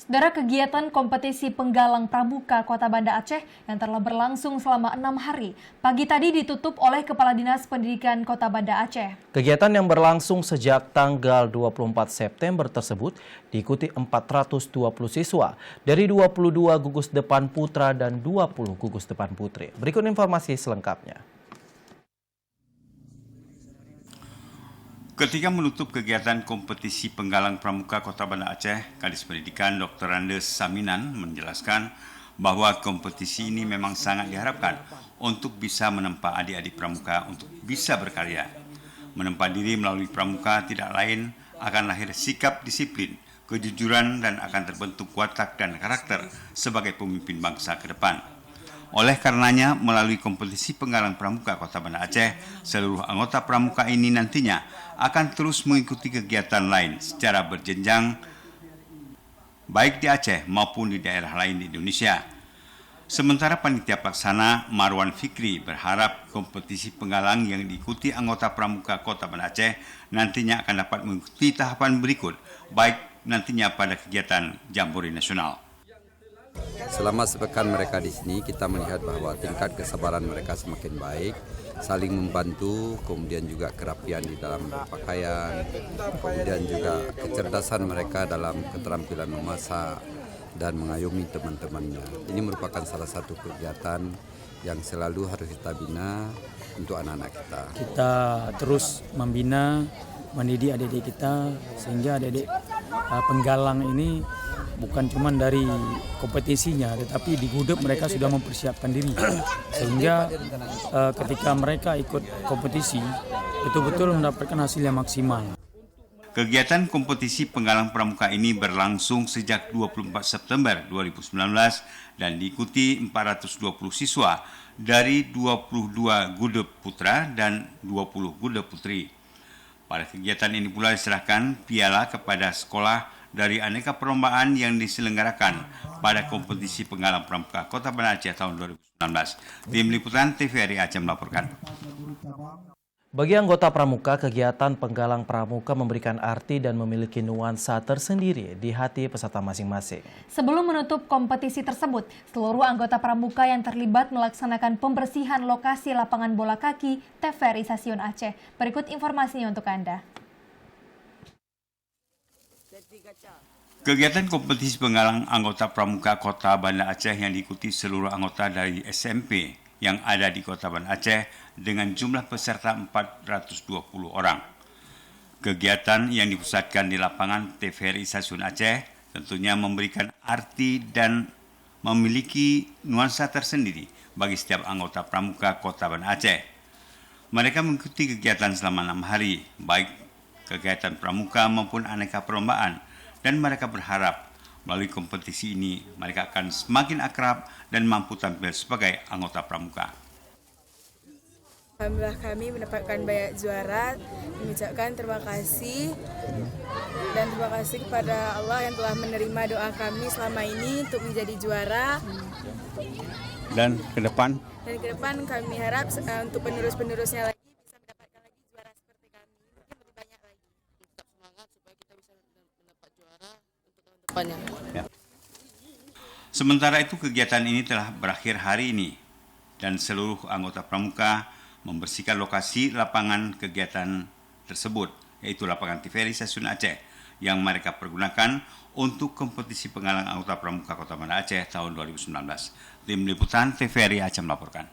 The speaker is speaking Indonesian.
Saudara, kegiatan kompetisi penggalang pramuka Kota Banda Aceh yang telah berlangsung selama 6 hari, pagi tadi ditutup oleh Kepala Dinas Pendidikan Kota Banda Aceh. Kegiatan yang berlangsung sejak tanggal 24 September tersebut diikuti 420 siswa dari 22 gugus depan putra dan 20 gugus depan putri. Berikut informasi selengkapnya. Ketika menutup kegiatan kompetisi penggalang pramuka Kota Banda Aceh, Kadis Pendidikan Dr. Andes Saminan menjelaskan bahwa kompetisi ini memang sangat diharapkan untuk bisa menempa adik-adik pramuka untuk bisa berkarya. Menempa diri melalui pramuka tidak lain akan lahir sikap disiplin, kejujuran, dan akan terbentuk watak dan karakter sebagai pemimpin bangsa ke depan. Oleh karenanya, melalui kompetisi penggalang pramuka Kota Banda Aceh, seluruh anggota pramuka ini nantinya akan terus mengikuti kegiatan lain secara berjenjang, baik di Aceh maupun di daerah lain di Indonesia. Sementara panitia pelaksana Marwan Fikri berharap kompetisi penggalang yang diikuti anggota pramuka Kota Banda Aceh nantinya akan dapat mengikuti tahapan berikut, baik nantinya pada kegiatan Jambore Nasional. Selama sepekan mereka di sini, kita melihat bahwa tingkat kesabaran mereka semakin baik, saling membantu, kemudian juga kerapian di dalam berpakaian, kemudian juga kecerdasan mereka dalam keterampilan memasak dan mengayomi teman-temannya. Ini merupakan salah satu kegiatan yang selalu harus kita bina untuk anak-anak kita. Kita terus membina, mendidik adik-adik kita sehingga adik-adik penggalang ini bukan cuma dari kompetisinya, tetapi di Gudeg mereka sudah mempersiapkan diri. Sehingga ketika mereka ikut kompetisi, betul-betul mendapatkan hasil yang maksimal. Kegiatan kompetisi penggalang pramuka ini berlangsung sejak 24 September 2019 dan diikuti 420 siswa dari 22 Gudeg Putra dan 20 Gudeg Putri. Pada kegiatan ini pula diserahkan piala kepada sekolah dari aneka perlombaan yang diselenggarakan pada kompetisi penggalang pramuka Kota Banda Aceh tahun 2019. Tim Liputan TVRI Aceh melaporkan. Bagi anggota pramuka, kegiatan penggalang pramuka memberikan arti dan memiliki nuansa tersendiri di hati peserta masing-masing. Sebelum menutup kompetisi tersebut, seluruh anggota pramuka yang terlibat melaksanakan pembersihan lokasi lapangan bola kaki TVRI Stasiun Aceh. Berikut informasinya untuk Anda. Kegiatan kompetisi penggalang anggota pramuka Kota Banda Aceh yang diikuti seluruh anggota dari SMP yang ada di Kota Banda Aceh dengan jumlah peserta 420 orang. Kegiatan yang dipusatkan di lapangan TVRI Stasiun Aceh tentunya memberikan arti dan memiliki nuansa tersendiri bagi setiap anggota pramuka Kota Banda Aceh. Mereka mengikuti kegiatan selama 6 hari, baik kegiatan pramuka maupun aneka perlombaan, dan mereka berharap melalui kompetisi ini mereka akan semakin akrab dan mampu tampil sebagai anggota pramuka. Alhamdulillah kami mendapatkan banyak juara, mengucapkan terima kasih dan terima kasih kepada Allah yang telah menerima doa kami selama ini untuk menjadi juara. Dan ke depan Kami harap untuk penerus-penerusnya lagi bisa mendapatkan lagi juara seperti kami, mungkin lebih banyak lagi. Tetap semangat supaya kita bisa mendapat juara untuk tahun depannya. Ya. Sementara itu kegiatan ini telah berakhir hari ini dan seluruh anggota pramuka membersihkan lokasi lapangan kegiatan tersebut, yaitu lapangan TVRI Stasiun Aceh yang mereka pergunakan untuk kompetisi penggalang anggota pramuka Kota Banda Aceh tahun 2019. Tim Liputan TVRI Aceh melaporkan.